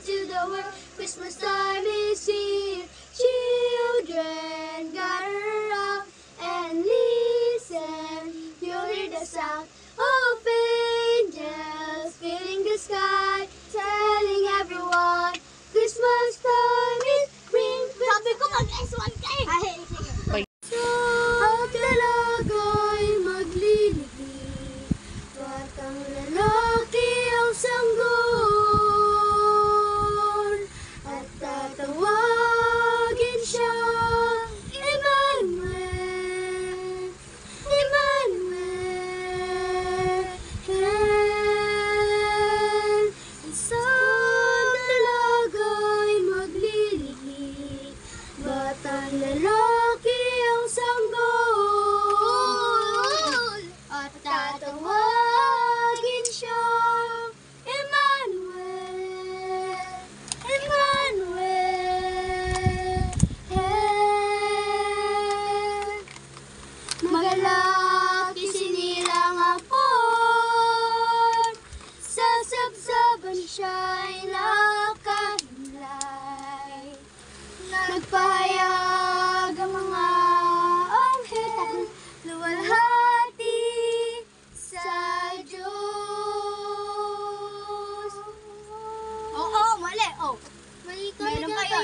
to the world. Christmas time is here. Children, gather around and listen. You'll hear the sound of angels filling the sky, telling everyone Christmas time is spring. Sabi ko mag-S1 kayo! Ang dalaga'y maglilibig, batang lalaki ang sanggol, at tatawagin siya Emmanuel, Emmanuel. Isang dalaga'y maglilibig, batang lalaki ang sanggol, at tatawagin siyang Emmanuel, Emmanuel. Magalak isinilang hapon, sasabsaban siya'y nakahimlay. Nagpahayag ang mga anghel, luwalhati sa Diyos. Mali. Mali ka. Meron kayo.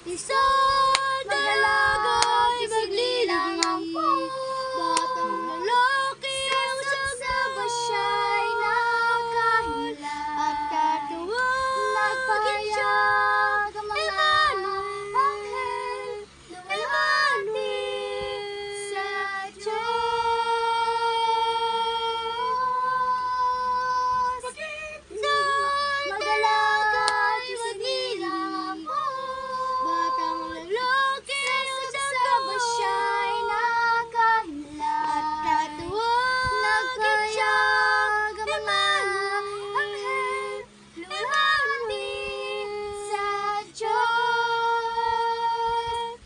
Isang dalaga'y maglilibig, batang lalaki ang sagsaba siya'y nakahimlay, at tatawagin siyang Emmanuel, Emmanuel sa Diyos. Magalaka'y maglilibig, batang lalaki ang sagsaba siya'y nakahimlay, at tatawagin siyang Emmanuel, Emmanuel sa Diyos.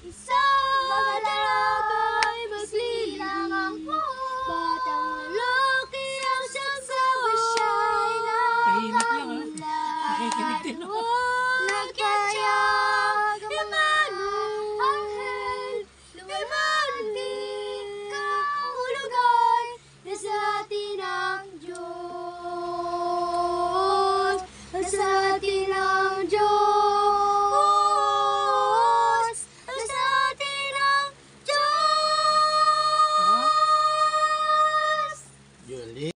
Isang magalaka'y maglilibig, batang lalaki ang sagsaba siya'y nakahimlay, at tatawagin Emmanuel, Emmanuel. Kahulugan nasa atin ang Diyos, nasa atin ang Diyos, nasa atin ang Diyos. Julie.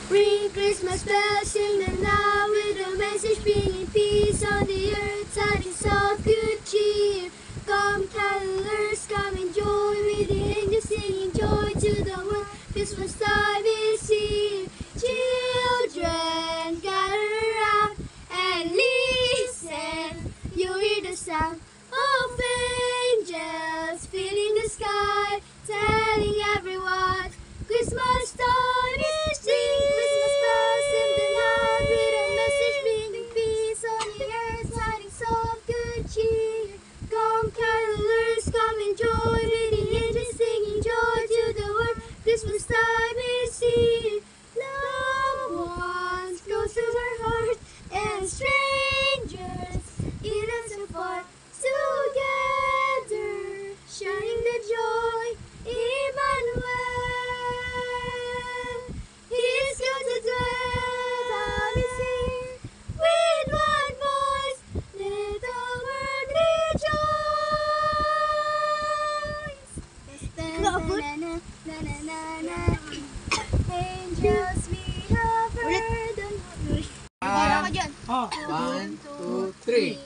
Ring Christmas bells, sing them now with a message bringing peace on the earth, tidings of good cheer. Come carolers, come enjoy with the angels singing joy to the world. Christmas time is here. Children, gather around and listen. You hear the sound of angels filling the sky, telling everyone Christmas time is here. Christmas bells in the night with a message bringing peace on the earth, tidings of good cheer. Come carolers, come enjoy with the angels singing joy to the world. Christmas time is here. Loved ones close to our heart and strangers innocent apart, together sharing the joy. Emmanuel, He's come to dwell. Time is here. With one voice, let the world rejoice. Angels we have heard. One, two, three.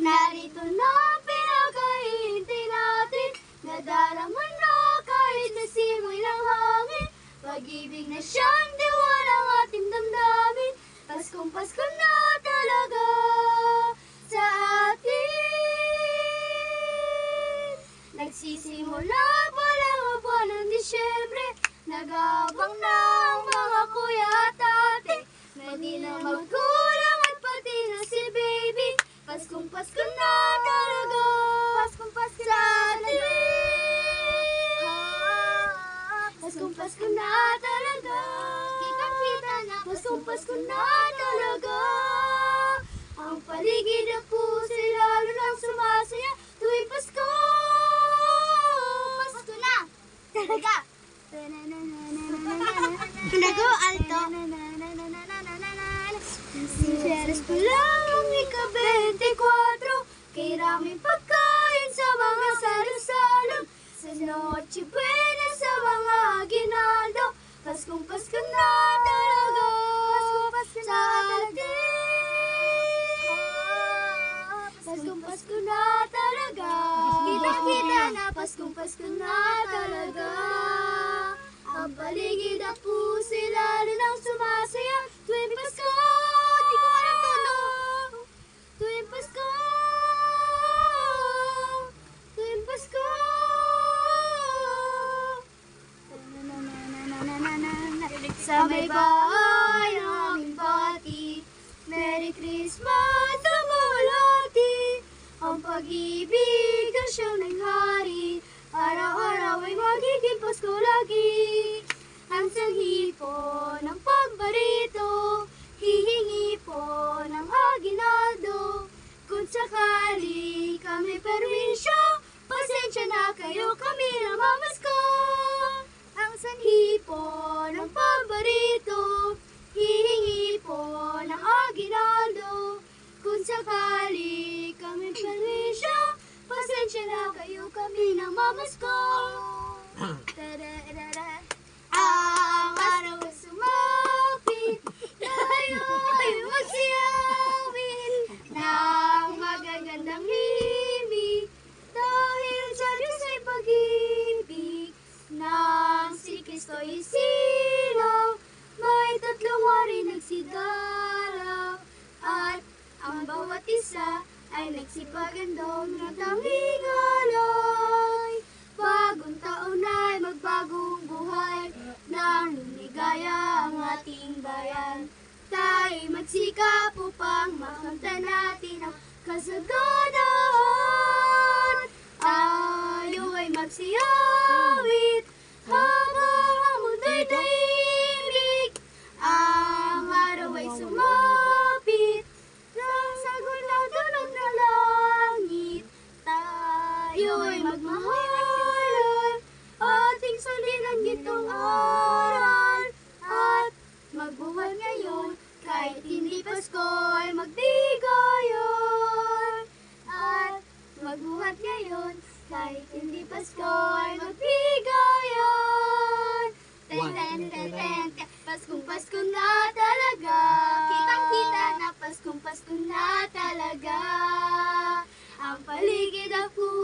Narito na pinakahintay natin, nadarama na kahit na simoy ng hangin. Pag-ibig na siyang diwa ng ating damdamin, Paskong Pasko na talaga sa atin. Nagsisimula pa lang ang buwan ng Disyembre, nag-aabang na ang mga kuya at ate, na di na magkulang at pati na si baby. Paskong Pasko na na talaga. Kitang-kita na Paskong Pasko na talaga. Ang paligid ng puso lalo nang sumasaya tuwing Pasko. Pasko na talaga. Nago, alto. Sinceres pa lang ang ika-24. Kay raming pagkain sa mga salo-salo. Sa Noche Buena sa mga aginaldo. Paskong Pasko na talaga. Sa atin. Paskong Pasko na talaga. Kita-kita na Paskong Pasko na talaga. Ang paligid ang puso lalo nang sumasaya tuwing Pasko. Di ko alam to, no? Tuwing Pasko. Tuwing Pasko. Sa may bahay ng aming pati, Merry Christmas sa mulati. Ang pag-ibig ang siyang naghari, araw-araw ay magiging Pasko lagi. Ang sanhi po ng pagbarito, hihingi po ng aginaldo. Kung sakali kami perwisyo, pasensya na kayo, kami namamasko. Ang sanhi po ng pagbarito, hihingi po ng aginaldo. Kung sakali kami perwisyo, pasensya na kayo, kami namamasko. Ang araw ay sumapit, tayo ay magsiyawin ng magagandang himig. Dahil sa Diyos ay pag-ibig, nang si Kristo'y silaw, may 3 hari nagsidalaw. At ang bawat isa ay nagsipagandong ng tanging alay. Bagong taon ay magbagong buhay, nang lumigaya ang ating bayan. Tayo'y magsikap upang makamtan natin ang kasaganahan. Tayo ay magsiyawit habang ang mundo'y tahimik. Ang araw ay sumapit, ng sagot na tunog na langit. Tayo ay magmahalan, ating sundin ang gintong aral. At magbuhat ngayon, kahit hindi Pasko ay magbigayan. At magbuhat ngayon, kahit hindi Pasko ay magbigayan. Ten, ten, ten, ten, ten. Paskong Pasko na talaga. Kitang-kita na Paskong Pasko na talaga. Ang paligid ang puso